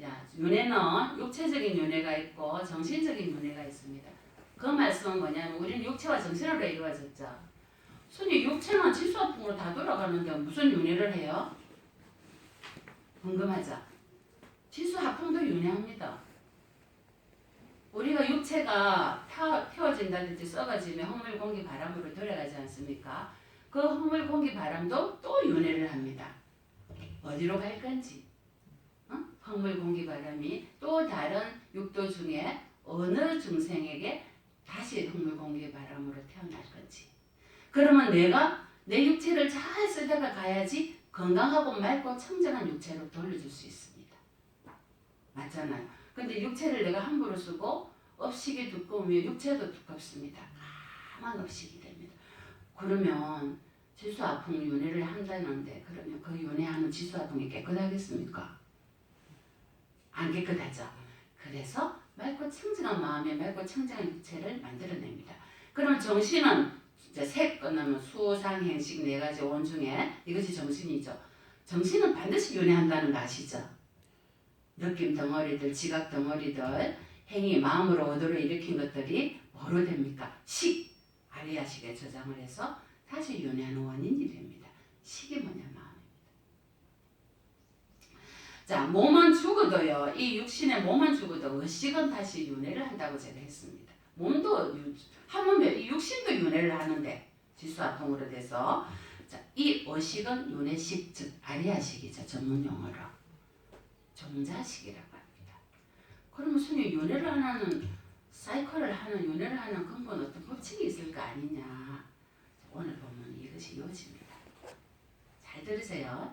야, 윤회는 육체적인 윤회가 있고 정신적인 윤회가 있습니다. 그 말씀은 뭐냐면 우리는 육체와 정신으로 이루어졌죠. 손이 육체는 지수화풍으로 다 돌아가는데 무슨 윤회를 해요? 궁금하죠? 지수화풍도 윤회합니다. 우리가 육체가 태워진다든지 썩어지면 흙물, 공기, 바람으로 돌아가지 않습니까? 그 흙물, 공기, 바람도 또 윤회를 합니다. 어디로 갈 건지. 흙물, 공기, 바람이 또 다른 육도 중에 어느 중생에게 다시 흙물, 공기, 바람으로 태어날 건지. 그러면 내가 내 육체를 잘 쓰다가 가야지 건강하고 맑고 청정한 육체로 돌려줄 수 있습니다. 맞잖아요. 근데 육체를 내가 함부로 쓰고 업식이 두꺼우면 육체도 두껍습니다. 까만 업식이 됩니다. 그러면 지수화풍 윤회를 한다는데 그러면 그 윤회하는 지수화풍이 깨끗하겠습니까? 안 깨끗하죠. 그래서 맑고 청정한 마음에 맑고 청정한 육체를 만들어냅니다. 그럼 정신은 이제 색 끝나면 수상행식 네 가지 원 중에 이것이 정신이죠. 정신은 반드시 윤회한다는 거 아시죠? 느낌 덩어리들, 지각 덩어리들, 행위, 마음으로 의도를 일으킨 것들이 뭐로 됩니까? 식, 아리아식에 저장을 해서 다시 윤회하는 원인이 됩니다. 식이 뭐냐 마음입니다. 자, 몸은 죽어도요. 이 육신의 몸은 죽어도 의식은 다시 윤회를 한다고 제가 했습니다. 몸도 하면 이 육신도 윤회를 하는데 지수화풍으로 돼서 자, 이 의식은 윤회식, 즉 아리아식이죠. 전문 용어로. 종자식이라고 합니다. 그러면 순위 윤회를 하는 사이클을 하는 윤회를 하는 근본 어떤 법칙이 있을 거 아니냐. 오늘 보면 이것이 이어집니다. 잘 들으세요.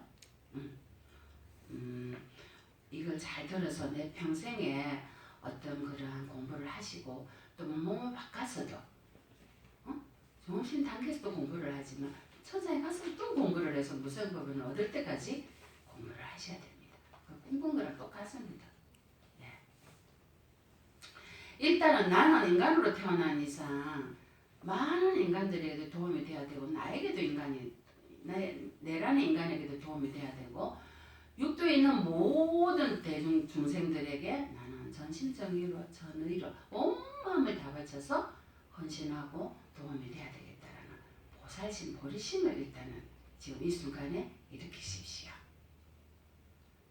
이걸 잘 들어서 내 평생에 어떤 그러한 공부를 하시고 또 몸을 바꿔서도 정신 단계에서도 공부를 하지만 천상에 가서 또 공부를 해서 무성법을 얻을 때까지 공부를 하셔야 됩니다. 꿈꾼 거랑 똑같습니다. 네. 일단은 나는 인간으로 태어난 이상 많은 인간들에게 도움이 돼야 되고 나에게도 내라는 인간에게도 도움이 돼야 되고 육도에 있는 모든 대중 중생들에게 나는 전심정의로 전의로 온 마음을 다 바쳐서 헌신하고 도움이 돼야 되겠다라는 보살심 보리심을 일단은 지금 이 순간에 일으키십시오.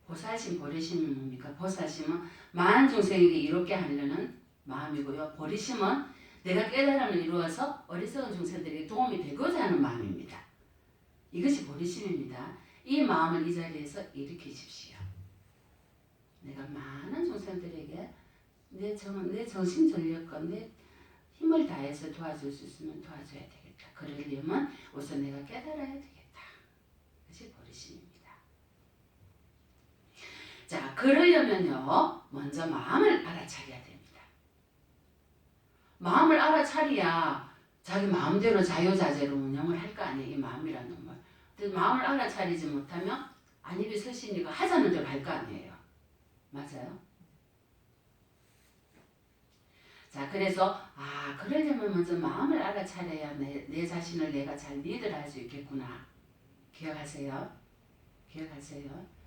보살심 보리심이 뭡니까? 보살심은 많은 중생에게 이롭게 하려는 마음이고요. 보리심은 내가 깨달음을 이루어서 어리석은 중생들에게 도움이 되고자 하는 마음입니다. 이것이 보리심입니다. 이 마음을 이 자리에서 일으키십시오. 내가 많은 중생들에게 내 정신전력과 내 힘을 다해서 도와줄 수 있으면 도와줘야 되겠다. 그러려면 우선 내가 깨달아야 되겠다. 그것이 보리심입니다. 자, 그러려면요. 먼저 마음을 알아차려야 됩니다. 마음을 알아차려야 자기 마음대로 자유자재로 운영을 할 거 아니에요. 이 마음이라는 놈을. 마음을 알아차리지 못하면 안입이 서시니까 하자는 대로 할 거 아니에요. 맞아요? 자, 그래서 그러려면 먼저 마음을 알아차려야 내 자신을 내가 잘 리드를 할 수 있겠구나. 기억하세요? 기억하세요?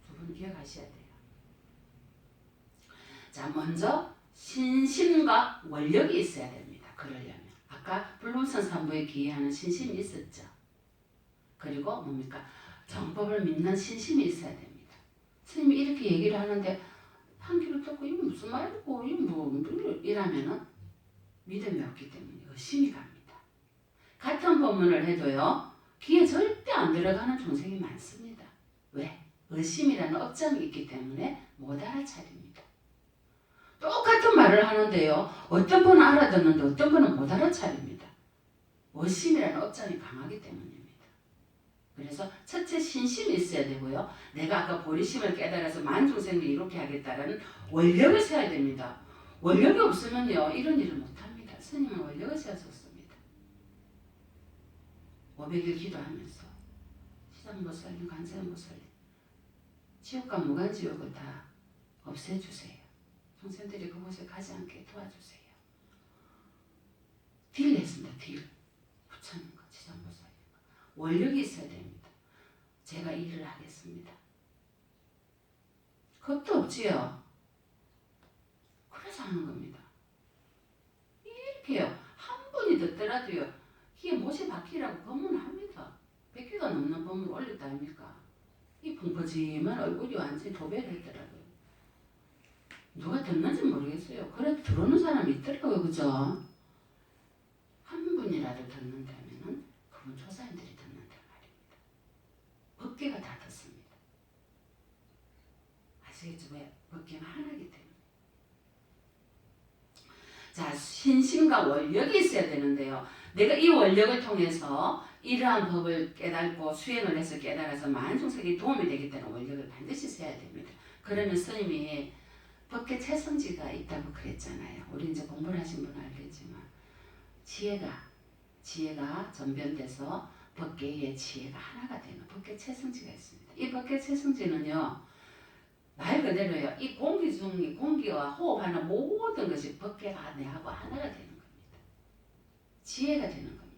두 분 기억하셔야 돼요. 자, 먼저 신심과 원력이 있어야 됩니다. 그러려면 아까 불륜선 삼부에 기여하는 신심이 있었죠. 그리고 뭡니까? 정법을 믿는 신심이 있어야 됩니다. 스님이 이렇게 얘기를 하는데 한 귀로 듣고 이거 무슨 말이고 이거 뭐 이라면은 믿음이 없기 때문에 의심이 갑니다. 같은 법문을 해도요 귀에 절대 안 들어가는 중생이 많습니다. 왜? 의심이라는 업장이 있기 때문에 못 알아차립니다. 똑같은 말을 하는데요 어떤 분은 알아듣는데 어떤 분은 못 알아차립니다. 의심이라는 업장이 강하기 때문입니다. 그래서 첫째 신심이 있어야 되고요. 내가 아까 보리심을 깨달아서 만중생을 이롭게 하겠다라는 원력을 세워야 됩니다. 원력이 없으면요 이런 일을 못합니다. 스님은 원력을 세웠었습니다. 500일 기도하면서 시장보살님, 관세음보살님 지옥과 무간지옥을 다 없애주세요. 중생들이 그곳에 가지 않게 도와주세요. 딜 했습니다. 딜. 부처님과 지장보살님과 원력이 있어야 됩니다. 제가 일을 하겠습니다. 그것도 없지요. 그래서 하는 겁니다. 이렇게요. 한 분이 듣더라도요. 이게 못이 박히라고 검문합니다. 100개가 넘는 법문을 올렸다 아닙니까? 이 펑퍼짐한 얼굴이 완전히 도배를 했더라고요. 누가 듣는지 모르겠어요. 그래도 들어오는 사람이 있더라고요. 그죠? 한 분이라도 듣는다면은 그분 조사님들이 듣는단 말입니다. 법계가 다 듣습니다. 아시겠죠? 왜? 법계는 하나이기 때문에. 자, 신심과 원력이 있어야 되는데요. 내가 이 원력을 통해서 이러한 법을 깨닫고 수행을 해서 깨달아서 만중생에 도움이 되겠다는 원력을 반드시 써야 됩니다. 그러면 스님이 법계 체성지가 있다고 그랬잖아요. 우리 이제 공부를 하신 분은 알겠지만 지혜가 전변돼서 법계의 지혜가 하나가 되는 법계 체성지가 있습니다. 이 법계 체성지는요. 말 그대로요. 이 공기 중에 공기와 호흡하는 모든 것이 법계가 내하고 하나가 되는 겁니다. 지혜가 되는 겁니다.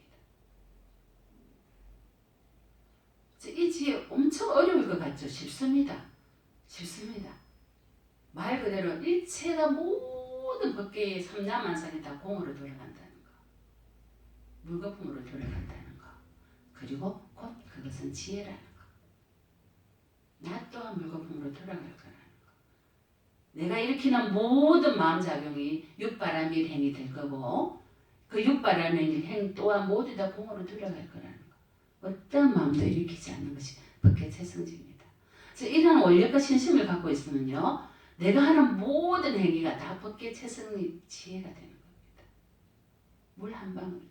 이 지혜 엄청 어려울 것 같죠? 쉽습니다. 쉽습니다. 말 그대로 일체가 모든 법계의 삼자만상이 다 공으로 돌아간다는 거. 물거품으로 돌아간다는 거. 그리고 곧 그것은 지혜라는 거. 나 또한 물거품으로 돌아갈 거라는 거. 내가 일으키는 모든 마음작용이 육바람일 행이 될 거고 그 육바람일 행 또한 모두 다 공으로 돌아갈 거라는 거. 어떤 마음도 일으키지 않는 것이 법계 체성지입니다. 그래서 이런 원력과 신심을 갖고 있으면요. 내가 하는 모든 행위가 다 법계 체성의 지혜가 되는 겁니다. 물 한 방울도.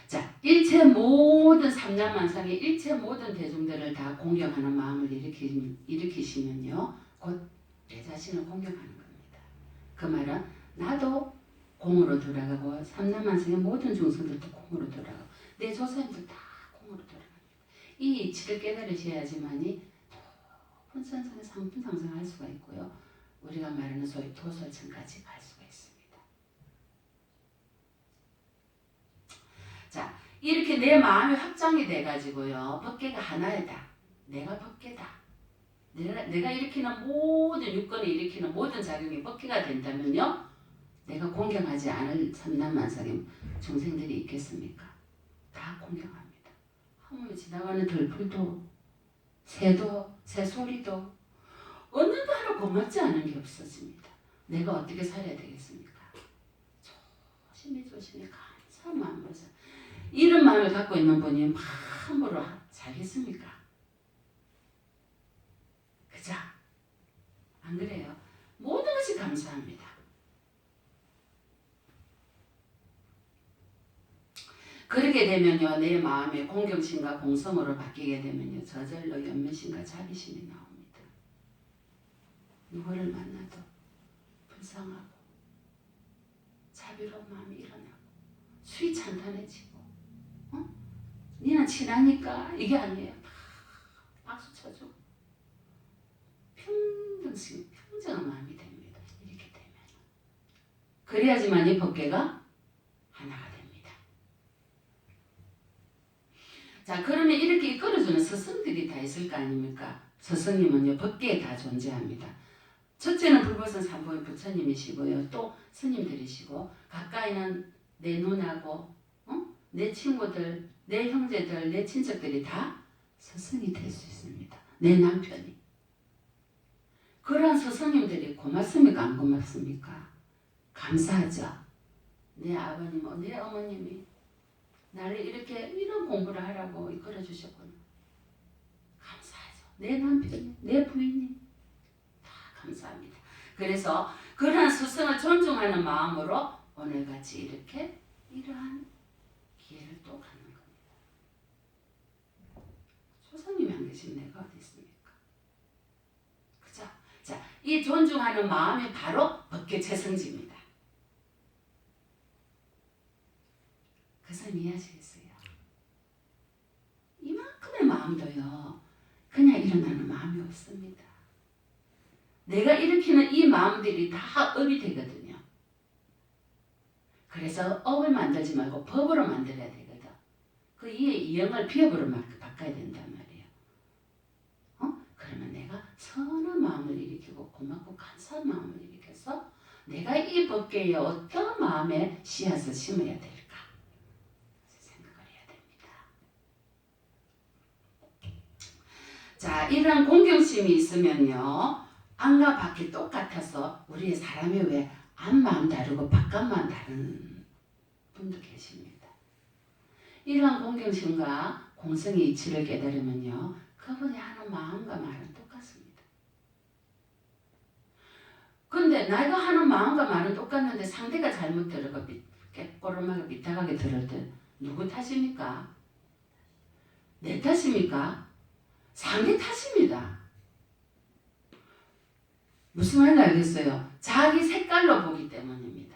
자, 일체 모든 삼라만상의 일체 모든 대중들을 다 공경하는 마음을 일으키시면요. 곧 내 자신을 공경하는 겁니다. 그 말은 나도 공으로 돌아가고 삼라만상의 모든 중생들도 공으로 돌아가고 내 조사님들 다 공으로 돌아갑니다. 이 이치를 깨달으셔야지만이 높은 산상의 상품 상승할 수가 있고요. 우리가 말하는 소위 도솔천까지 갈 수가 있습니다. 자, 이렇게 내 마음이 확장이 돼가지고요. 법계가 하나이다. 내가 법계다. 내가 일으키는 모든 육건을 일으키는 모든 작용이 법계가 된다면요. 내가 공경하지 않을 삼남만상의 중생들이 있겠습니까? 다 공경합니다. 하물며 지나가는 들풀도 새도 새소리도 어느 하루 고맙지 않은 게 없어집니다. 내가 어떻게 살아야 되겠습니까? 조심히 감사한 마음으로 이런 마음을 갖고 있는 분이 함부로 살겠습니까? 그죠? 안 그래요? 모든 것이 감사합니다. 그렇게 되면요. 내 마음의 공경심과 공성으로 바뀌게 되면요. 저절로 연민심과 자비심이 나옵니다. 누구를 만나도 불쌍하고 자비로운 마음이 일어나고 수위 찬탄해지고 니는 친하니까 이게 아니에요. 박수 쳐주고 평정한 마음이 됩니다. 이렇게 되면 그래야지만 이 법계가 하나가 됩니다. 자, 그러면 이렇게 이끌어주는 스승들이 다 있을 거 아닙니까? 스승님은요 법계에 다 존재합니다. 첫째는 불보선 삼보의 부처님이시고요. 또 스님들이시고 가까이는 내 누나고 내 친구들, 내 형제들, 내 친척들이 다 스승이 될 수 있습니다. 내 남편이. 그러한 스승님들이 고맙습니까? 안 고맙습니까? 감사하죠. 내 아버님, 내 어머님이 나를 이런 공부를 하라고 이끌어 주셨구나. 감사하죠. 내 남편이, 내 부인이 다 감사합니다. 그래서 그러한 스승을 존중하는 마음으로 오늘같이 이렇게 이러한 기회를 또 갖는 겁니다. 조상님이 안 계시면 내가 어디 있습니까? 그죠? 자, 이 존중하는 마음이 바로 법계 체성지입니다. 그 사람 이해하시겠어요? 이만큼의 마음도요. 그냥 일어나는 마음이 없습니다. 내가 일으키는 이 마음들이 다 업이 되거든요. 그래서 업을 만들지 말고 법으로 만들어야 되거든. 그 이의 이영을 비업으로 바꿔야 된단 말이에요. 선한 마음을 일으키고 고맙고 감사한 마음을 일으켜서 내가 이 법계에 어떤 마음의 씨앗을 심어야 될까 생각을 해야 됩니다. 자, 이런 공경심이 있으면요, 안과 밖이 똑같아서 우리 사람이 왜 안마음 다르고 바깥만 다른 분도 계십니다. 이러한 공경심과 공성의 이치를 깨달으면요, 그분이 하는 마음과 말은 똑같습니다. 근데 내가 하는 마음과 말은 똑같는데 상대가 잘못 들어가 깨꼬름하게 삐딱하게 들을 때 누구 탓입니까? 내 탓입니까? 상대 탓입니다. 무슨 말인지 알겠어요? 자기 색깔로 보기 때문입니다.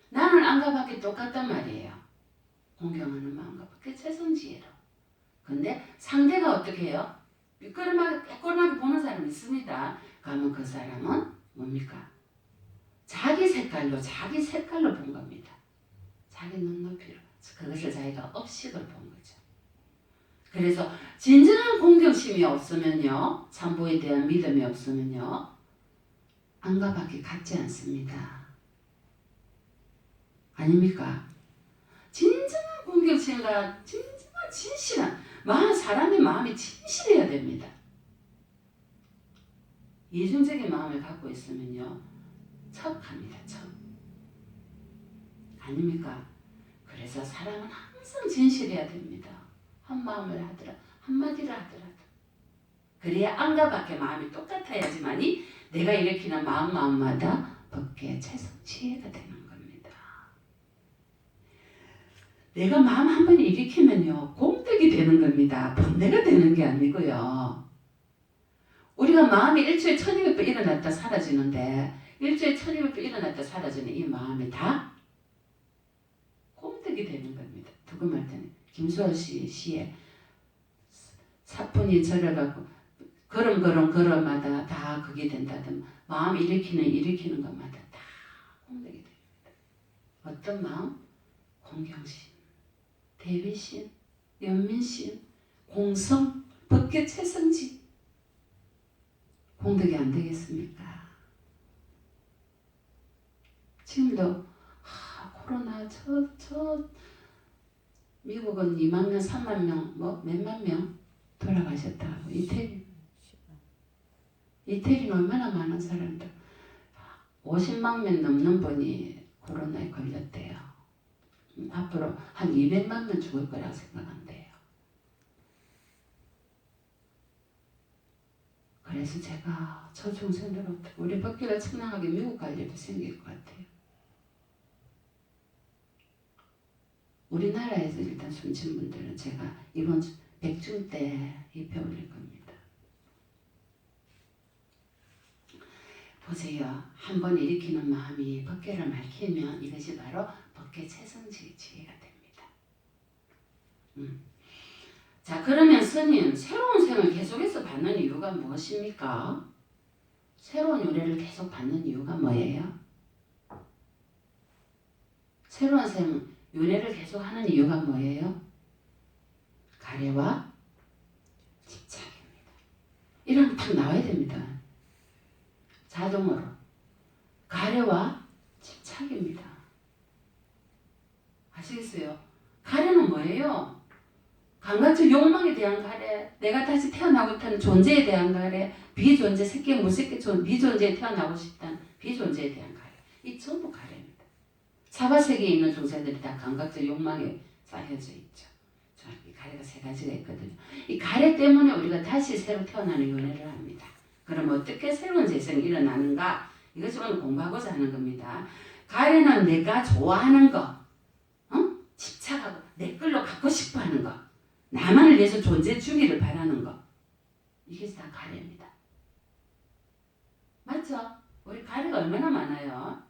나는 안과 밖이 똑같단 말이에요. 공경하는 마음과 밖에 최선지혜로. 근데 상대가 어떻게 해요? 깨꼬름하게 보는 사람이 있습니다. 그러면 그 사람은 뭡니까? 자기 색깔로 본 겁니다. 자기 눈높이로. 그것을 자기가 업식을 본 거죠. 그래서 진정한 공경심이 없으면요, 참보에 대한 믿음이 없으면요, 안과 밖이 같지 않습니다. 아닙니까? 진정한 공경심과 진정한 진실한 사람의 마음이 진실해야 됩니다. 이중적인 마음을 갖고 있으면요, 척합니다. 척. 아닙니까? 그래서 사람은 항상 진실해야 됩니다. 한 마음을 하더라, 한마디를 하더라도. 그래야 안과 밖의 마음이 똑같아야지만이 내가 일으키는 마음마다 법계 최선지혜가 되는 겁니다. 내가 마음 한 번 일으키면요, 공덕이 되는 겁니다. 번뇌가 되는 게 아니고요. 우리가 마음이 일주에 1200번 일어났다 사라지는데, 일주에 1200번 일어났다 사라지는 이 마음이 다 공덕이 되는 겁니다. 누구 말 때는 김수월 씨 시에 사뿐히 절여갖고 걸음마다 다 그게 된다든 마음 일으키는 것마다 다 공덕이 됩니다. 어떤 마음? 공경심, 대비심, 연민심, 공성, 법계 최성지. 공덕이 안 되겠습니까? 지금도 코로나 미국은 2만 명, 3만 명, 몇만 명 돌아가셨다고. 이태리는 얼마나 많은 사람들, 50만 명 넘는 분이 코로나에 걸렸대요. 앞으로 한 200만 명 죽을 거라고 생각한대요. 그래서 제가 저중생들한테 우리 법계가 청량하게 미국 갈 일도 생길 것 같아요. 우리나라에서 일단 숨진 분들은 제가 이번 백중 때 입회 올릴 겁니다. 보세요. 한번 일으키는 마음이 법계를 밝히면 이것이 바로 법계 최성지혜가 됩니다. 자, 그러면 스님, 새로운 생을 계속해서 받는 이유가 무엇입니까? 새로운 요래를 계속 받는 이유가 뭐예요? 새로운 생, 윤회를 계속하는 이유가 뭐예요? 가래와 집착입니다. 이런 딱 나와야 됩니다. 자동으로. 가래와 집착입니다. 아시겠어요? 가래는 뭐예요? 감각적 욕망에 대한 가래, 내가 다시 태어나고 싶다는 존재에 대한 가래, 비존재, 새끼, 무새끼, 비존재에 태어나고 싶다는 비존재에 대한 가래. 이 전부 가래입니다. 사바세계에 있는 존재들이 다 감각적 욕망에 쌓여져 있죠. 이 가래가 세 가지가 있거든요. 이 가래 때문에 우리가 다시 새로 태어나는 윤회를 합니다. 그럼 어떻게 새로운 재생이 일어나는가? 이것이 오늘 공부하고자 하는 겁니다. 가래는 내가 좋아하는 거, 집착하고 내 걸로 갖고 싶어 하는 거, 나만을 위해서 존재 주기를 바라는 거. 이게 다 가래입니다. 맞죠? 우리 가래가 얼마나 많아요?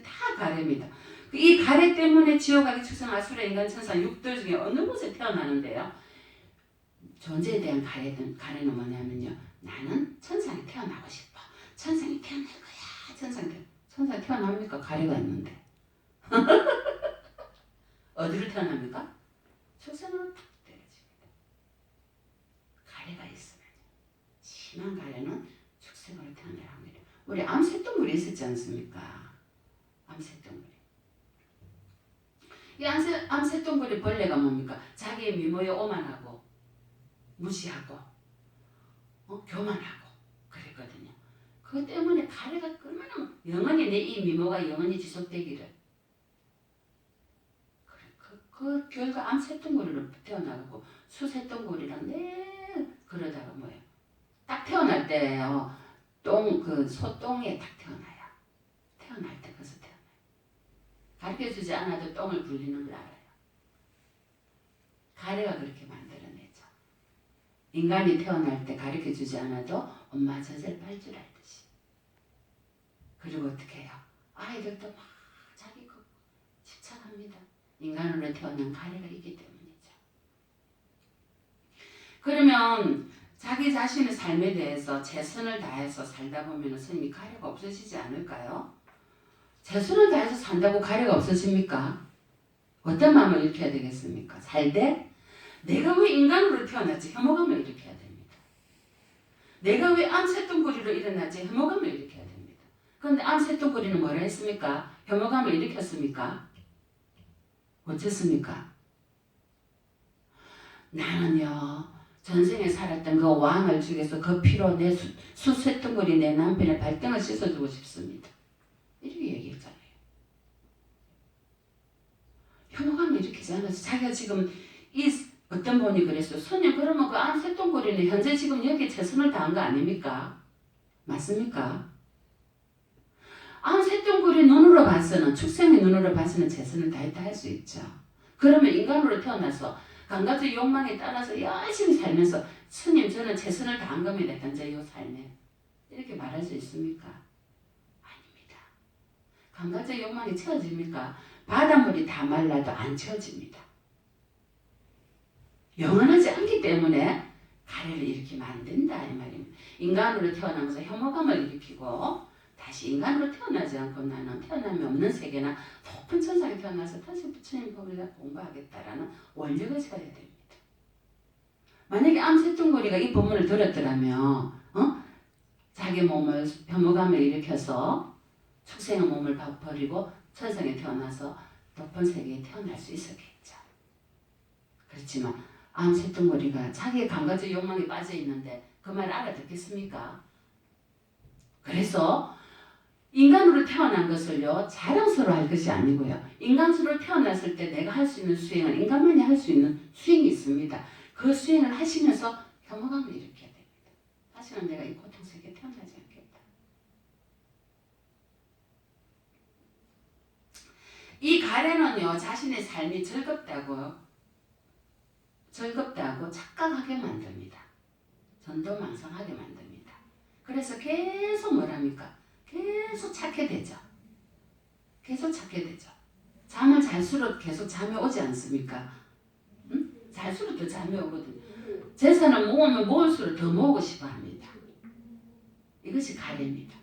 다 가래입니다. 이 가래 때문에 지옥, 악의, 축생, 아수라, 인간, 천사, 육들 중에 어느 곳에 태어나는데요. 존재에 대한 가래는 뭐냐면요. 나는 천상에 태어나고 싶어. 천상에 태어날 거야. 천상에 태어납니까? 가래가 있는데. 어디로 태어납니까? 축생으로 탁 때려집니다. 가래가 있으면 심한 가래는 축생으로 태어날 확률이. 우리 암새똥굴이 있었지 않습니까? 암새똥굴이. 이 암새똥굴이 벌레가 뭡니까? 자기의 미모에 오만하고 무시하고 교만하고 그랬거든요. 그것 때문에 가래가 얼마나 영원히 내 이 미모가 영원히 지속되기를. 그 결과 암새똥구리로 태어나고 수새똥구리랑 그러다가 뭐예요? 딱 태어날 때요. 그 소똥에 딱 태어나요. 태어날 때 거기서 태어나요. 가르쳐주지 않아도 똥을 굴리는 걸 알아요. 가래가 그렇게 만들어내죠. 인간이 태어날 때 가르쳐주지 않아도 엄마 젖을 빨 줄 알듯이. 그리고 어떻게 해요? 아이들도 막 자기 그 집착합니다. 인간으로 태어난 가래가 있기 때문이죠. 그러면 자기 자신의 삶에 대해서 최선을 다해서 살다 보면 선생님이 가래가 없어지지 않을까요? 최선을 다해서 산다고 가래가 없어집니까? 어떤 마음을 일으켜야 되겠습니까? 살되 내가 왜 인간으로 태어났지? 혐오감을 일으켜야 됩니다. 내가 왜 암새똥구리로 일어났지? 혐오감을 일으켜야 됩니다. 그런데 암새똥구리는 뭐라 했습니까? 혐오감을 일으켰습니까? 어쨌습니까? 나는요 전생에 살았던 그 왕을 죽여서 그 피로 내 수새똥구리 내 남편의 발등을 씻어주고 싶습니다. 이렇게 얘기했잖아요. 혐오감을 일으키지 않아서 자기가 지금 이 어떤 분이 그랬어요. 손님 그러면 그 암새똥구리는 현재 지금 여기에 최선을 다한 거 아닙니까? 맞습니까? 암새똥구리 눈으로 봐서는 축생의 눈으로 봐서는 최선을 다했다 할 수 있죠. 그러면 인간으로 태어나서 강가적 욕망에 따라서 열심히 살면서 스님 저는 최선을 다한 겁니다. 현재 이 삶에. 이렇게 말할 수 있습니까? 아닙니다. 강가적 욕망이 채워집니까? 바닷물이 다 말라도 안 채워집니다. 영원하지 않기 때문에 가래를 일으키면 안 된다 이 말입니다. 인간으로 태어나면서 혐오감을 일으키고 다시 인간으로 태어나지 않고 나는 태어남이 없는 세계나 높은 천상에 태어나서 다시 부처님 법을 공부하겠다라는 원력을 세워야 됩니다. 만약에 암새똥구리가 이 법문을 들었더라면 자기 몸을 혐오감을 일으켜서 축생의 몸을 버리고 천상에 태어나서 높은 세계에 태어날 수 있었겠죠. 그렇지만 암새똥구리가 자기의 감각적 욕망에 빠져 있는데 그 말 알아듣겠습니까? 그래서 인간으로 태어난 것을요 자랑스러워할 것이 아니고요. 인간으로 태어났을 때 내가 할 수 있는 수행은 인간만이 할 수 있는 수행이 있습니다. 그 수행을 하시면서 혐오감을 일으켜야 됩니다. 다시는 내가 이 고통 속에 태어나지 않겠다. 이 가래는요 자신의 삶이 즐겁다고 착각하게 만듭니다. 전도망상하게 만듭니다. 그래서 계속 뭐랍니까? 계속 찾게 되죠. 계속 찾게 되죠. 잠을 잘수록 계속 잠이 오지 않습니까? 응? 잘수록 더 잠이 오거든요. 재산을 모으면 모을수록 더 모으고 싶어 합니다. 이것이 가래입니다.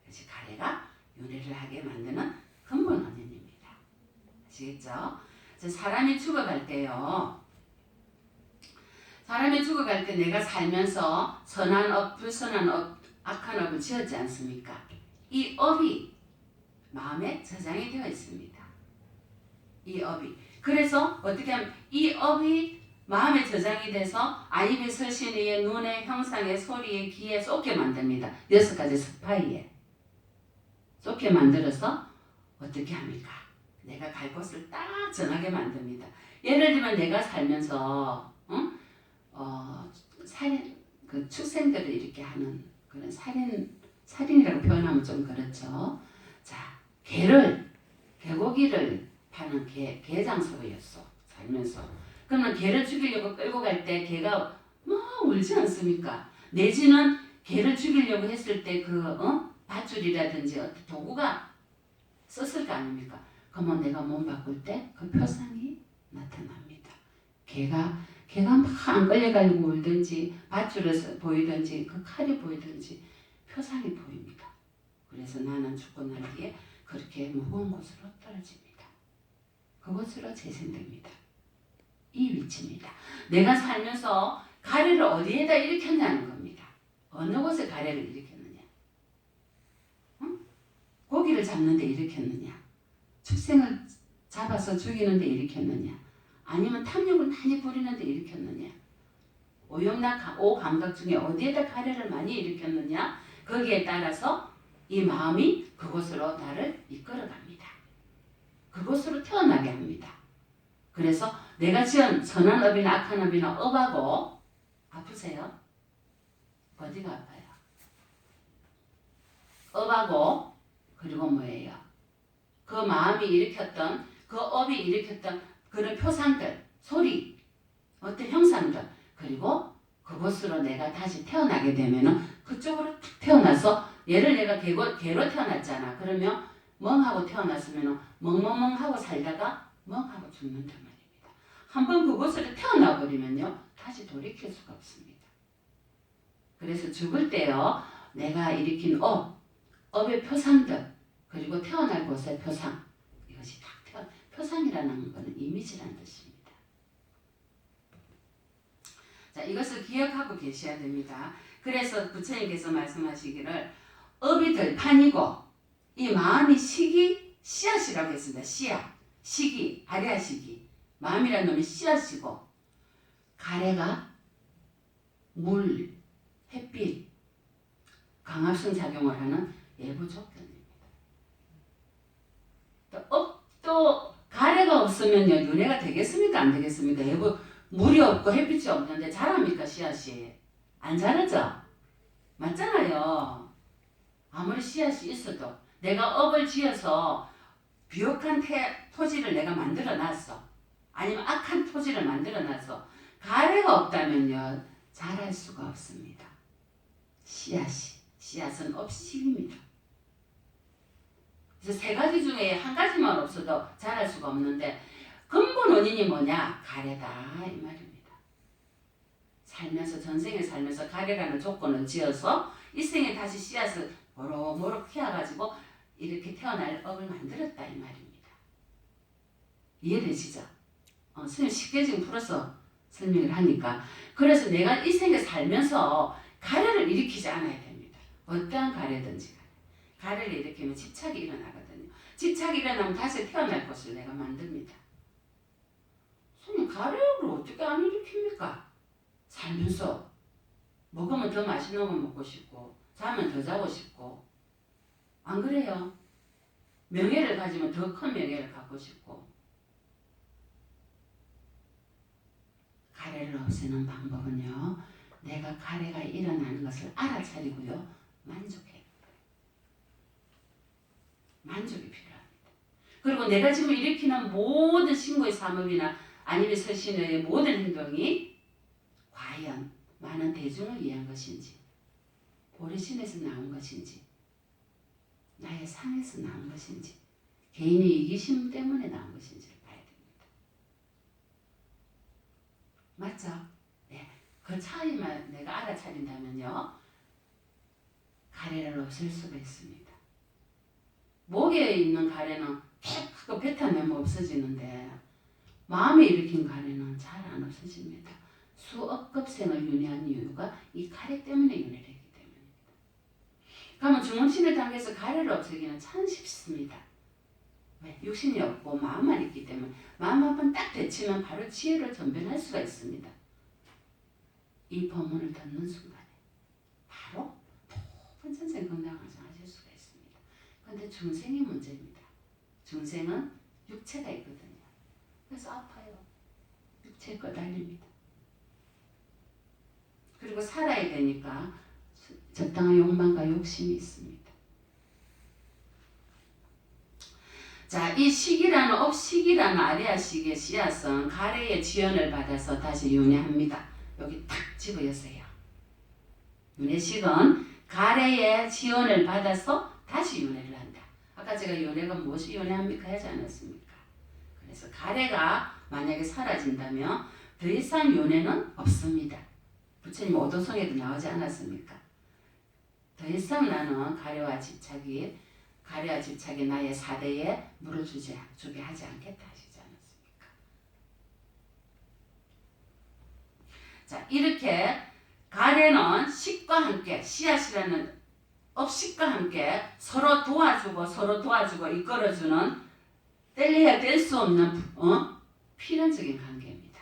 이것이 가래가 윤회를 하게 만드는 근본 원인입니다. 아시겠죠? 사람이 죽어갈 때요. 사람이 죽어갈 때 내가 살면서 선한 업, 불선한 업, 악한 업을 지었지 않습니까? 이 업이 마음에 저장이 되어 있습니다. 이 업이. 그래서 어떻게 하면 이 업이 마음에 저장이 돼서 아입의 설신의 눈에 형상에 소리에 귀에 쏟게 만듭니다. 6가지 스파이에 쏟게 만들어서 어떻게 합니까? 내가 갈 곳을 딱 정하게 만듭니다. 예를 들면 내가 살면서 살인 그 축생들을 이렇게 하는 그런 살인이라고 표현하면 좀 그렇죠. 자, 개고기를 파는 개장소였어 살면서. 그러면 개를 죽이려고 끌고 갈 때 개가 막 울지 않습니까? 내지는 개를 죽이려고 했을 때 밧줄이라든지 어떤 도구가 썼을 거 아닙니까? 그러면 내가 몸 바꿀 때 그 표상이 나타납니다. 개가 막 안 끌려가지고 울든지 밧줄에서 보이든지 그 칼이 보이든지 표상이 보입니다. 그래서 나는 죽고 난 뒤에 그렇게 무거운 곳으로 떨어집니다. 그곳으로 재생됩니다. 이 위치입니다. 내가 살면서 가래를 어디에다 일으켰냐는 겁니다. 어느 곳에 가래를 일으켰느냐? 응? 고기를 잡는데 일으켰느냐? 축생을 잡아서 죽이는데 일으켰느냐? 아니면 탐욕을 많이 부리는데 일으켰느냐? 오감각 중에 어디에다 가래를 많이 일으켰느냐? 거기에 따라서 이 마음이 그곳으로 나를 이끌어갑니다. 그곳으로 태어나게 합니다. 그래서 내가 지은 선한 업이나 악한 업이나 업하고 아프세요? 어디가 아파요? 업하고 그리고 뭐예요? 그 마음이 일으켰던 그 업이 일으켰던 그런 표상들, 소리, 어떤 형상들 그리고 그곳으로 내가 다시 태어나게 되면은 그쪽으로 탁 태어나서 얘를 내가 개로 태어났잖아. 그러면 멍하고 태어났으면 멍멍멍하고 살다가 멍하고 죽는단 말입니다. 한번 그곳으로 태어나 버리면요 다시 돌이킬 수가 없습니다. 그래서 죽을 때요 내가 일으킨 업의 표상들 그리고 태어날 곳의 표상 이것이 딱 표상이라는 것은 이미지라는 뜻입니다. 자, 이것을 기억하고 계셔야 됩니다. 그래서 부처님께서 말씀하시기를 업이 들판이고 이 마음이 씨앗이라고 했습니다. 씨앗, 시기, 아래아 시기. 마음이라는 놈이 씨앗이고 가래가 물, 햇빛, 강압성 작용을 하는 예부 조건입니다. 또 가래가 없으면요 윤회가 되겠습니까? 안 되겠습니까? 물이 없고 햇빛이 없는데 자랍니까 씨앗이? 안 자라죠? 맞잖아요. 아무리 씨앗이 있어도 내가 업을 지어서 비옥한 토지를 내가 만들어 놨어. 아니면 악한 토지를 만들어 놨어. 가래가 없다면요 자랄 수가 없습니다. 씨앗은 업식입니다. 그래서 세 가지 중에 한 가지만 없어도 자랄 수가 없는데 근본 원인이 뭐냐? 가래다 이 말입니다. 살면서 전생에 살면서 가래라는 조건을 지어서 이 생에 다시 씨앗을 모로모로 키워가지고 이렇게 태어날 업을 만들었다 이 말입니다. 이해되시죠? 선생님 쉽게 지금 풀어서 설명을 하니까 그래서 내가 이 생에 살면서 가래를 일으키지 않아야 됩니다. 어떠한 가래든지 가래를 일으키면 집착이 일어나거든요. 집착이 일어나면 다시 태어날 것을 내가 만듭니다. 선생님 가래를 어떻게 안 일으킵니까? 살면서 먹으면 더 맛있는 거 먹고 싶고 자면 더 자고 싶고 안 그래요? 명예를 가지면 더 큰 명예를 갖고 싶고 가래를 없애는 방법은요 내가 가래가 일어나는 것을 알아차리고요 만족해요. 만족이 필요합니다. 그리고 내가 지금 일으키는 모든 신고의 사업이나 아니면 서신의 모든 행동이 과연 많은 대중을 위한 것인지 보리심에서 나온 것인지 나의 상에서 나온 것인지 개인의 이기심 때문에 나온 것인지를 봐야 됩니다. 맞죠? 네. 그 차이만 내가 알아차린다면요 가래를 없앨 수가 있습니다. 목에 있는 가래는 푹 뱉어내면 없어지는데 마음에 일으킨 가래는 잘 안 없어집니다. 수억급 생을 윤회한 이유가 이 가래 때문에 윤회를 했기 때문입니다. 그러면 중원신의 단계에서 가래를 없애기는 참 쉽습니다. 왜? 육신이 없고 마음만 있기 때문에 마음 한 번 딱 대치면 바로 지혜를 전변할 수가 있습니다. 이 법문을 듣는 순간에 바로 높은 전생 건강을 정하실 수가 있습니다. 그런데 중생이 문제입니다. 중생은 육체가 있거든요. 그래서 아파요. 육체에 거달립니다. 그리고 살아야 되니까 적당한 욕망과 욕심이 있습니다. 자, 이 식이라는 업식이라는 아래아 식의 씨앗은 가래의 지연을 받아서 다시 윤회합니다. 여기 탁 집어여세요. 윤회식은 가래의 지연을 받아서 다시 윤회를 한다. 아까 제가 윤회가 무엇이 윤회합니까 하지 않았습니까? 그래서 가래가 만약에 사라진다면 더 이상 윤회는 없습니다. 부처님 오도성에도 나오지 않았습니까? 더 이상 나는 가래와 집착이 나의 사대에 물어주게 하지 않겠다 하시지 않았습니까? 자, 이렇게 가래 가래는 식과 함께 씨앗이라는 업식과 함께 서로 도와주고 이끌어주는 뗄래야 뗄 수 없는 필연적인 관계입니다.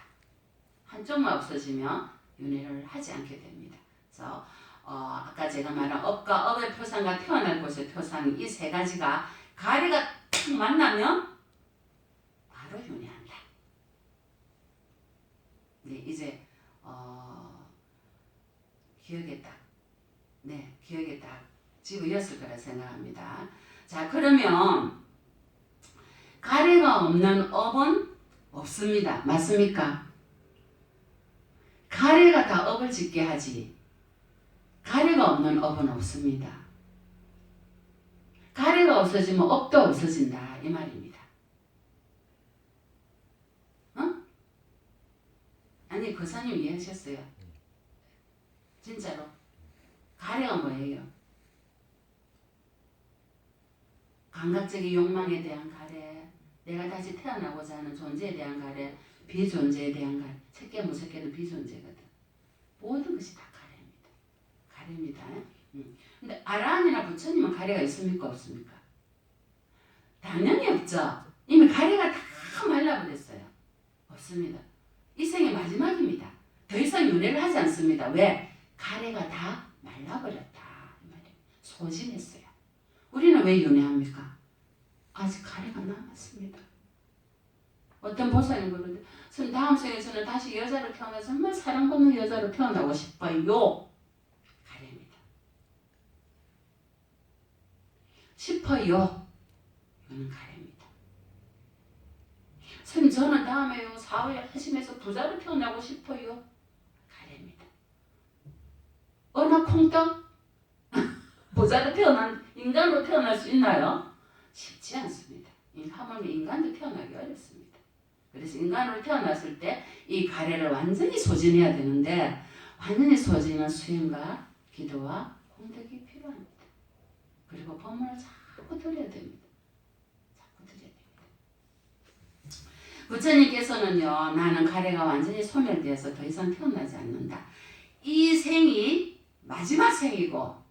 한쪽만 없어지면 윤회를 하지 않게 됩니다. 그래서 아까 제가 말한 업과 업의 표상과 태어날 곳의 표상이 이 세 가지가 가래가 탁 만나면 바로 윤회한다. 네, 이제 기억에 딱 집어였을 거라 생각합니다. 자, 그러면 가래가 없는 업은 없습니다. 맞습니까? 가래가 다 업을 짓게 하지 가래가 없는 업은 없습니다. 가래가 없어지면 업도 없어진다 이 말입니다. 아니 거사님 이해하셨어요? 진짜로 가래가 뭐예요? 감각적인 욕망에 대한 가래, 내가 다시 태어나고자 하는 존재에 대한 가래, 비존재에 대한 가래. 새끼 무새끼도 비존재거든. 모든 것이 다 가래입니다. 근데 아라한이나 부처님은 가래가 있습니까 없습니까? 당연히 없죠. 이미 가래가 다 말라버렸어요. 없습니다. 이 생의 마지막입니다. 더 이상 윤회를 하지 않습니다. 왜? 가래가 다 말라버렸다. 이 말이에요. 소진했어요. 우리는 왜 윤회합니까? 아직 가래가 남았습니다. 어떤 보살님 그러는데 선생님 다음 생에 저는 다시 여자로 태어나서 정말 사랑받는 여자로 태어나고 싶어요. 가래입니다. 싶어요. 이거는 가래입니다. 선생님 저는 다음에요 사회 하시면서 부자로 태어나고 싶어요. 가래입니다. 어나 콩떡? 부자로 태어난 인간으로 태어날 수 있나요? 쉽지 않습니다. 하물며 인간도 태어나기 어렵습니다. 그래서 인간으로 태어났을 때 이 가래를 완전히 소진해야 되는데 완전히 소진한 수행과 기도와 공덕이 필요합니다. 그리고 법문을 자꾸 들어야 됩니다. 부처님께서는요 나는 가래가 완전히 소멸되어서 더 이상 태어나지 않는다. 이 생이 마지막 생이고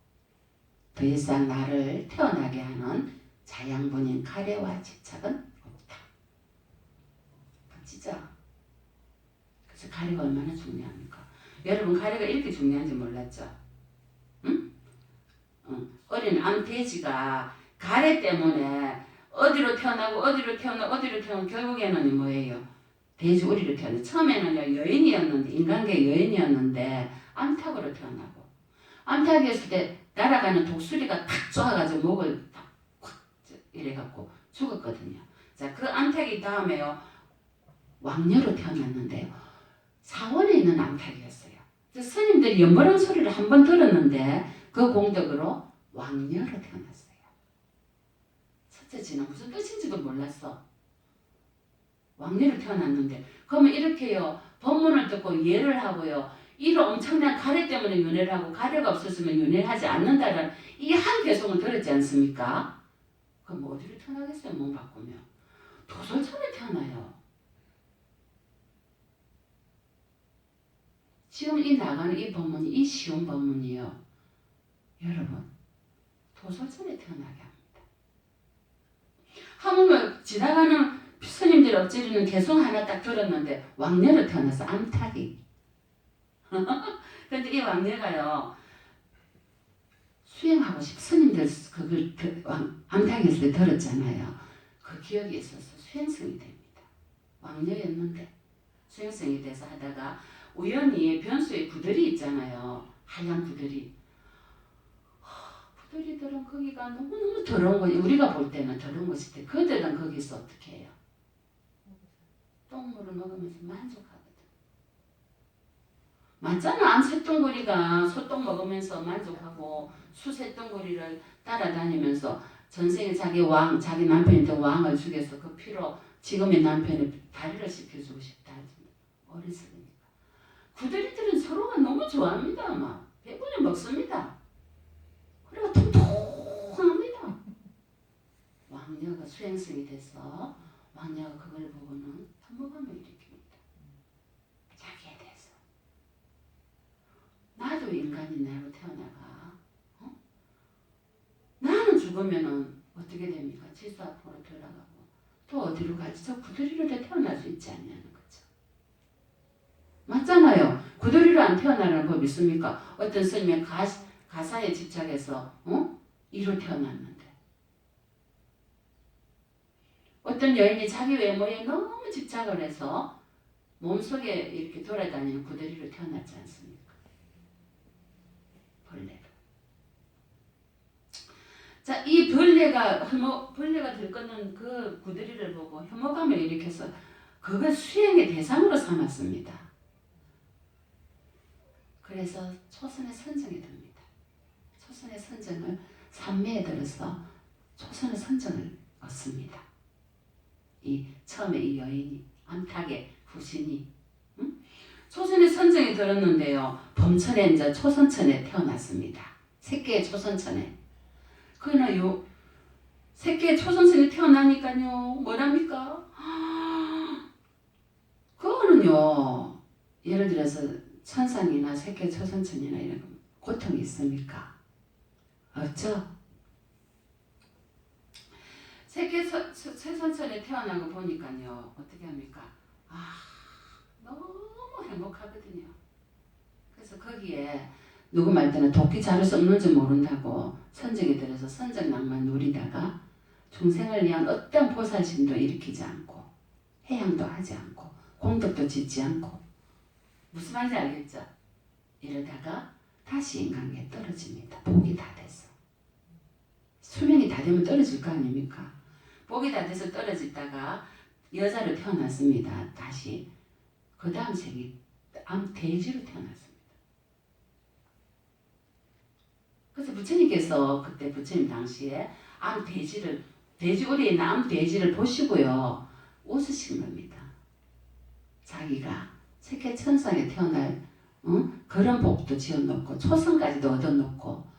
더 이상 나를 태어나게 하는 자양분인 가래와 집착은 없다. 진짜. 그래서 가래가 얼마나 중요합니까? 여러분 가래가 이렇게 중요한지 몰랐죠? 응? 어린 암돼지가 가래 때문에 어디로 태어나고 결국에는 뭐예요? 돼지 우리로 태어나. 처음에는요 여인이었는데 인간계 여인이었는데 암탉으로 태어나고 암탉이었을 때 날아가는 독수리가 탁 쏘아가지고 목을 탁 이래갖고 죽었거든요. 자, 그 암탉이 다음에요 왕녀로 태어났는데요. 사원에 있는 암탉이었어요. 스님들이 연보랑 소리를 한 번 들었는데 그 공덕으로 왕녀로 태어났어요. 첫째지는 무슨 뜻인지도 몰랐어. 왕녀로 태어났는데 그러면 이렇게요 법문을 듣고 예를 하고요 이런 엄청난 가래 때문에 윤회를 하고 가래가 없었으면 윤회를 하지 않는다는 이 한 개송을 들었지 않습니까? 그럼 어디로 태어나겠어요? 몸 바꾸면 도솔천에 태어나요. 지금 이 나가는 이 법문이 이 쉬운 법문이요. 여러분 도솔천에 태어나게 합니다. 하물며 지나가는 스님들 엎지르는 개송 하나 딱 들었는데 왕녀로 태어나서 암탉이 근데 이 왕녀가요 수행하고 스님들 그걸 암탉했을 때 들었잖아요. 그 기억이 있어서 수행성이 됩니다. 왕녀였는데 수행성이 돼서 하다가 우연히 변수에 구들이 있잖아요. 하얀 구들이. 구들이들은 거기가 너무너무 더러운 거지. 우리가 볼 때는 더러운 것인데 그들은 거기서 어떻게 해요? 똥물을 먹으면서 만족하거든. 맞잖아. 암새똥구리가 소똥 먹으면서 만족하고 수새똥구리를 따라다니면서 전생에 자기 남편인데 왕을 죽여서 그 피로 지금의 남편의 다리를 씹혀주고 싶다 하지. 어렸으니까. 구들이들은 서로가 너무 좋아합니다. 막 배부르게 먹습니다. 그리고 통통합니다. 왕녀가 수행성이 돼서 왕녀가 그걸 보고는 탐욕감을 일으킵니다. 자기에 대해서. 나도 인간이 나로 태어나가. 어? 나는 죽으면은 어떻게 됩니까? 지수 앞으로 돌아가고 또 어디로 가지? 저 구두리로 태어날 수 있지 않냐는 거죠. 맞잖아요. 구두리로 안 태어나는 법 있습니까? 어떤 스님이 가사에 집착해서 이로 태어났는데, 어떤 여인이 자기 외모에 너무 집착을 해서 몸속에 이렇게 돌아다니는 구더리로 태어났지 않습니까? 벌레로. 자, 이 벌레가 들끓는 그 구더리를 보고 혐오감을 일으켜서 그걸 수행의 대상으로 삼았습니다. 그래서 초선의 선정이 됩니다. 초선의 선정을 삼매에 들어서 초선의 선정을 얻습니다. 처음에 이 여인이 암탉의 후신이 초선의 선정이 들었는데요. 범천에 이제 초선천에 태어났습니다. 새끼의 초선천에. 그러나 새끼의 초선천에 태어나니까요. 뭐랍니까? 그거는요. 예를 들어서 천상이나 새끼의 초선천이나 이런 고통이 있습니까? 없죠? 새끼 초선천에 태어난 거 보니까요. 어떻게 합니까? 너무 행복하거든요. 그래서 거기에 누구 말 때는 도끼 자를 수 없는지 모른다고 선정이 들어서 선정 낭만 누리다가 중생을 위한 어떤 보살심도 일으키지 않고 해양도 하지 않고 공덕도 짓지 않고, 무슨 말인지 알겠죠? 이러다가 다시 인간계에 떨어집니다. 복이 다 돼서. 수명이 다 되면 떨어질 거 아닙니까? 복이 다 돼서 떨어지다가 여자로 태어났습니다. 다시. 그 다음 생이 암돼지로 태어났습니다. 그래서 부처님께서 그때 부처님 당시에 돼지우리에 있는 암돼지를 보시고요. 웃으신 겁니다. 자기가 세계천상에 태어날 그런 복도 지어놓고 초성까지도 얻어놓고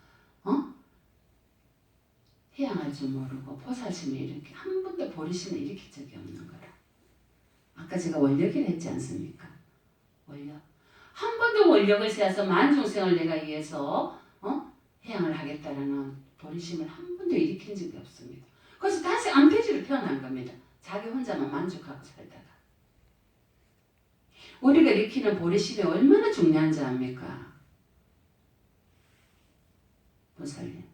해양할 줄 모르고 보살심을 이렇게 한 번도 보리심을 일으킨 적이 없는 거라. 아까 제가 원력이라 했지 않습니까? 원력. 한 번도 원력을 세워서 만중생을 내가 위해서 해양을 하겠다라는 보리심을 한 번도 일으킨 적이 없습니다. 그래서 다시 암돼지로 태어난 겁니다. 자기 혼자만 만족하고 살다가. 우리가 일으키는 보리심이 얼마나 중요한지 압니까? 보살님.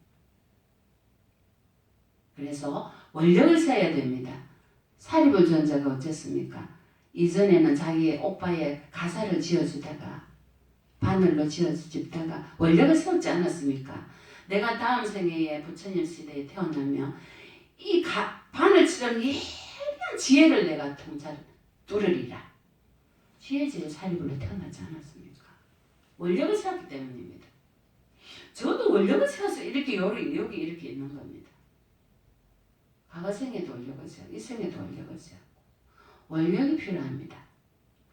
그래서 원력을 세야 됩니다. 사리불 전자가 어쨌습니까? 이전에는 자기 오빠의 가사를 지어주다가 바늘로 지어주다가 원력을 세웠지 않았습니까? 내가 다음 생애에 부처님 시대에 태어나면 이 바늘처럼 예리한 지혜를 내가 뚫으리라. 지혜지의 사리불로 태어나지 않았습니까? 원력을 세웠기 때문입니다. 저도 원력을 세워서 이렇게 여기 이렇게 있는 겁니다. 과거 생에도 원력을 세우고 이 생에도 원력을 세우고 원력이 필요합니다.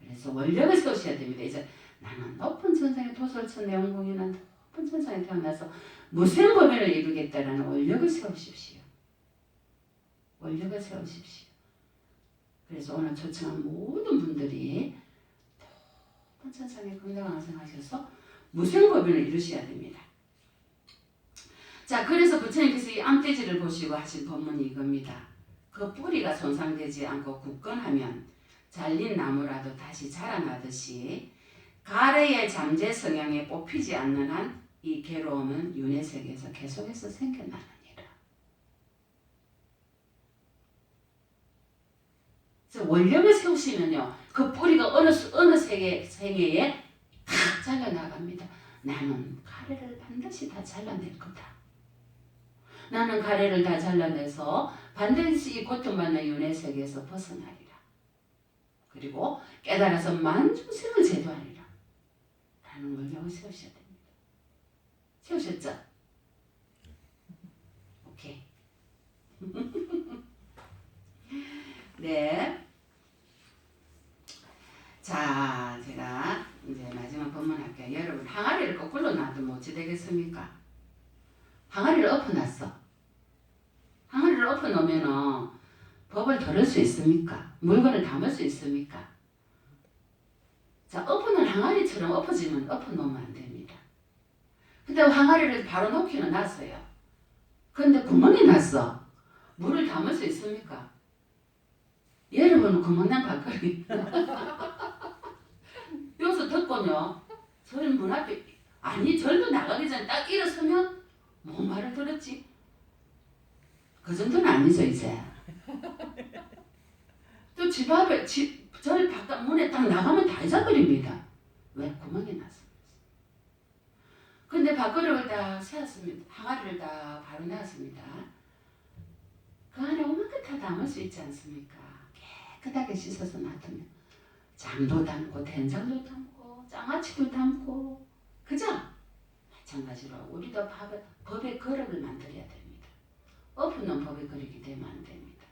그래서 원력을 세우셔야 됩니다. 이제 나는 높은 천상의 도솔천 내원공이나 높은 천상에 태어나서 무생법인을 이루겠다라는 원력을 세우십시오. 원력을 세우십시오. 그래서 오늘 초청한 모든 분들이 높은 천상에 건강왕성하셔서 무생법인을 이루셔야 됩니다. 자, 그래서 부처님께서 이 암돼지를 보시고 하신 법문이 이겁니다. 그 뿌리가 손상되지 않고 굳건하면 잘린 나무라도 다시 자라나듯이 가래의 잠재 성향에 뽑히지 않는 한 이 괴로움은 윤회 세계에서 계속해서 생겨나느니라. 그래서 원력을 세우시면요, 그 뿌리가 어느 생애에 다 잘라나갑니다. 나는 가래를 반드시 다 잘라낼 거다. 나는 가래를 다 잘라내서 반드시 이 고통받는 윤회 세계에서 벗어나리라. 그리고 깨달아서 만중생을 제도하리라. 라는 원력을 세우셔야 됩니다. 세우셨죠? 오케이. 네. 자, 제가 이제 마지막 법문 할게요. 여러분, 항아리를 거꾸로 놔두면 어찌 되겠습니까? 항아리를 엎어놨어. 항아리를 엎어놓으면 법을 들을 수 있습니까? 물건을 담을 수 있습니까? 자, 엎어놓은 항아리처럼 엎어놓으면 안 됩니다. 근데 항아리를 바로 놓기는 놨어요. 근데 구멍이 났어. 물을 담을 수 있습니까? 여러분은 구멍난 밥그릇 여기서 듣고요. 저는 문 앞에 아니 절도 나가기 전에 딱 일어서면 뭐 말을 들었지? 그 정도는 아니죠 이제. 또 집 앞에 절 바깥 문에 딱 나가면 다 잊어버립니다. 왜? 구멍이 났어. 근데 밥그릇을 딱 세웠습니다. 항아리를 딱 바로 놨습니다. 그 안에 오만큼 다 담을 수 있지 않습니까? 깨끗하게 씻어서 놔두면 장도 담고 된장도 담고 장아찌도 담고 그죠? 마찬가지로 우리도 법의 그릇을 만들어야 됩니다. 엎어놓은 법의 그릇이 되면 안 됩니다.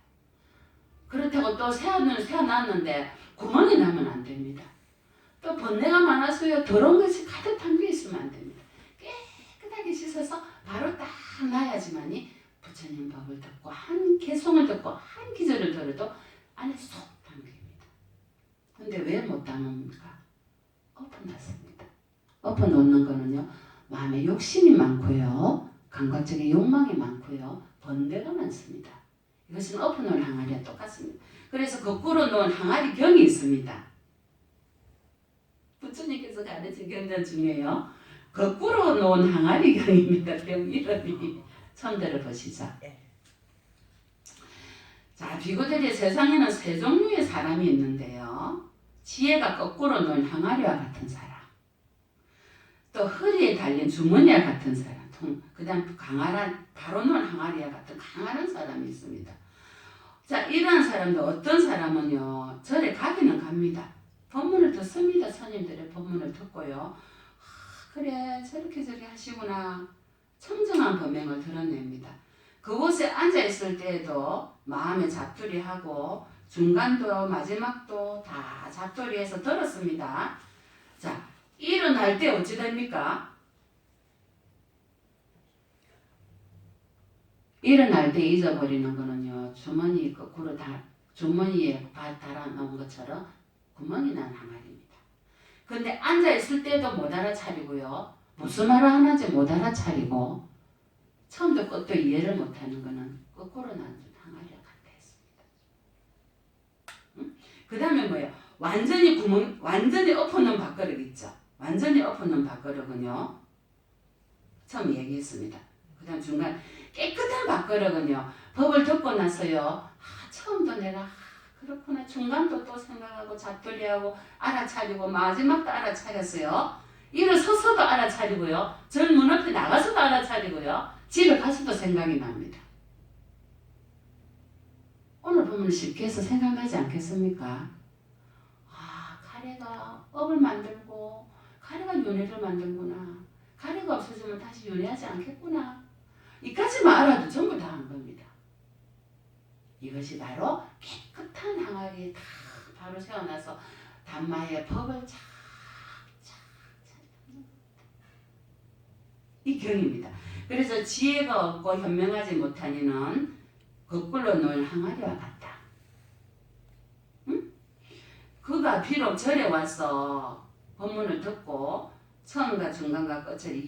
그렇다고 또 세워놨는데 구멍이 나면 안 됩니다. 또 번뇌가 많아서요 더러운 것이 가득 담겨 있으면 안 됩니다. 깨끗하게 씻어서 바로 딱 놔야지만이 부처님 법을 듣고 한 개송을 듣고 한 기절을 들어도 안에 쏙 담깁니다. 근데 왜 못 담습니까? 엎어놨습니다. 엎어놓는 거는요 마음에 욕심이 많고요 감각적인 욕망이 많고요 번뇌가 많습니다. 이것은 엎어놓은 항아리와 똑같습니다. 그래서 거꾸로 놓은 항아리 경이 있습니다. 부처님께서 가르친 경전 중에요 거꾸로 놓은 항아리 경입니다. 병 이름이 처음 들어보시죠? 자, 비구들이 세상에는 세 종류의 사람이 있는데요. 지혜가 거꾸로 놓은 항아리와 같은 사람, 또 허리에 달린 주머니와 같은 사람, 그 다음 강활한 바로 놓은 항아리와 같은 강활한 사람이 있습니다. 자, 이러한 사람도 어떤 사람은요 절에 가기는 갑니다. 법문을 듣습니다. 스님들의 법문을 듣고요. 그래 저렇게 하시구나 청정한 법명을 드러냅니다. 그곳에 앉아있을 때에도 마음에 잡두리하고 중간도 마지막도 다 잡두리해서 들었습니다. 자, 일어날 때 어찌 됩니까? 일어날 때 잊어버리는 거는요 주머니 거꾸로 주머니에 달아놓은 것처럼 구멍이 난 항아리입니다. 근데 앉아있을 때도 못 알아차리고요 무슨 말을 하는지 못 알아차리고 처음도 끝도 이해를 못하는 거는 거꾸로 난 항아리와 같다 했습니다. 응? 그 다음에 뭐예요? 완전히 엎어놓은 밥그릇 있죠. 완전히 엎어놓은 밥그릇은요 처음 얘기했습니다. 그 다음 중간 깨끗한 밥그릇은요 법을 듣고 나서요 처음도 내가 그렇구나 중간도 또 생각하고 잡돌이하고 알아차리고 마지막도 알아차렸어요. 일어서서도 알아차리고요 절 문 앞에 나가서도 알아차리고요 집에 가서도 생각이 납니다. 오늘 보면 쉽게 해서 생각나지 않겠습니까? 아 가래가 업을 만들고 가래가 윤회를 만들구나. 가래가 없어지면 다시 윤회하지 않겠구나. 이까지만 알아도 전부 다 한 겁니다. 이것이 바로 깨끗한 항아리에 다 바로 세워놔서 담마의 법을 착착착 이 경입니다. 그래서 지혜가 없고 현명하지 못한 이는 거꾸로 놓은 항아리와 같다. 응? 그가 비록 절에 와서 법문을 듣고 처음과 중간과 끝을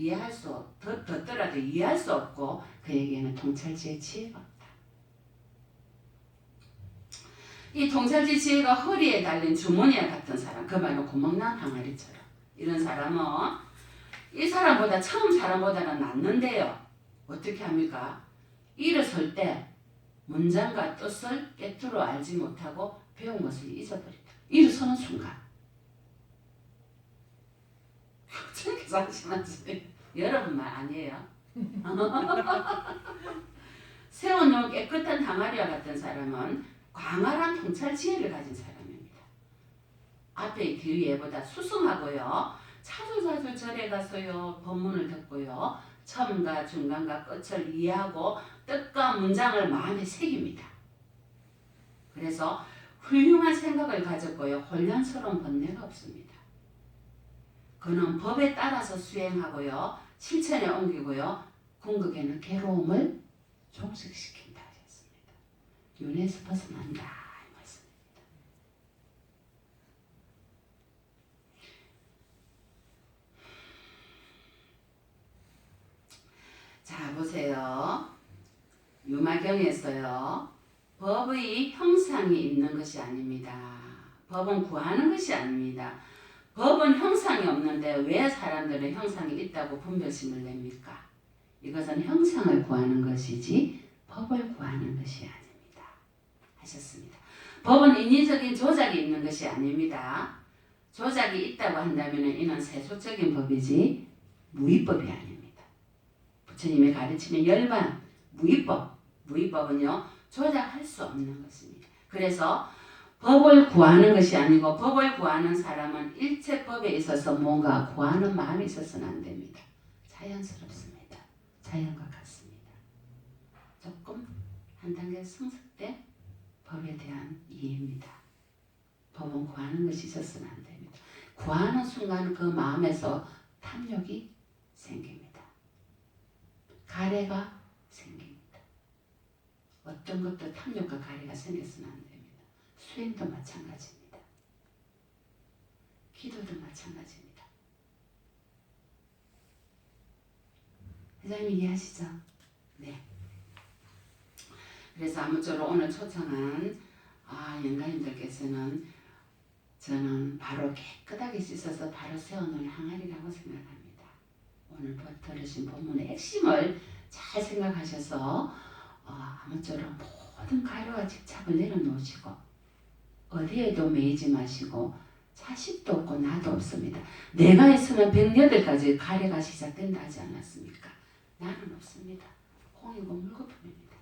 듣더라도 이해할 수 없고 그에게는 통찰지의 지혜가 없다. 이 통찰지 지혜가 허리에 달린 주머니와 같은 사람, 그 말은 구멍난 항아리처럼 이런 사람은 이 사람보다 처음 사람보다는 낫는데요. 어떻게 합니까? 일어설 때 문장과 뜻을 깨트로 알지 못하고 배운 것을 잊어버린다. 일어서는 순간. 교수님께서 하시는 여러분 말 아니에요. 세워놓은 깨끗한 항아리와 같은 사람은 광활한 통찰 지혜를 가진 사람입니다. 앞에 뒤에보다 수승하고요. 자주 절에 가서요. 법문을 듣고요. 처음과 중간과 끝을 이해하고 뜻과 문장을 마음에 새깁니다. 그래서 훌륭한 생각을 가졌고요. 혼란스러운 번뇌가 없습니다. 그는 법에 따라서 수행하고요. 실천에 옮기고요. 궁극에는 괴로움을 종식시킨다 하셨습니다. 윤회에서 벗어난다 이 말씀입니다. 정했어요. 법의 형상이 있는 것이 아닙니다. 법은 구하는 것이 아닙니다. 법은 형상이 없는데 왜 사람들은 형상이 있다고 분별심을 냅니까? 이것은 형상을 구하는 것이지 법을 구하는 것이 아닙니다. 하셨습니다. 법은 인위적인 조작이 있는 것이 아닙니다. 조작이 있다고 한다면 이는 세속적인 법이지 무위법이 아닙니다. 부처님의 가르침의 열반 무위법, 무위법은요 조작할 수 없는 것입니다. 그래서 법을 구하는 것이 아니고 법을 구하는 사람은 일체 법에 있어서 뭔가 구하는 마음이 있어서는 안 됩니다. 자연스럽습니다. 자연과 같습니다. 조금 한 단계 성숙된 법에 대한 이해입니다. 법은 구하는 것이 있어서는 안 됩니다. 구하는 순간 그 마음에서 탐욕이 생깁니다. 가래가 생깁니다. 어떤 것도 탐욕과 가래가 생겨서는 안 됩니다. 수행도 마찬가지입니다. 기도도 마찬가지입니다. 회장님 이해하시죠? 네. 그래서 아무쪼록 오늘 초청한 영가님들께서는 저는 바로 깨끗하게 씻어서 바로 세워놓을 항아리라고 생각합니다. 오늘 들으신 본문의 핵심을 잘 생각하셔서 아무쪼록 모든 가루와 집착을 내려놓으시고 어디에도 매이지 마시고 자식도 없고 나도 없습니다. 내가 있으면 108가지 가래가 시작된다 하지 않았습니까? 나는 없습니다. 공이고 물거품입니다.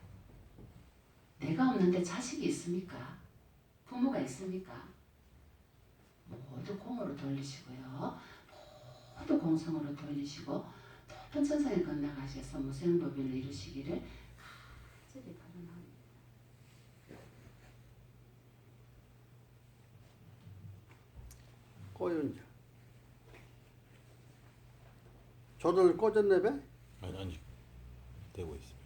내가 없는데 자식이 있습니까? 부모가 있습니까? 모두 공으로 돌리시고요. 모두 공성으로 돌리시고 높은 천상에 건너가셔서 무생법인을 이루시기를 간절히 바랍니다. 꺼연자. 저들 꺼졌네 배? 아니 되고 있습니다.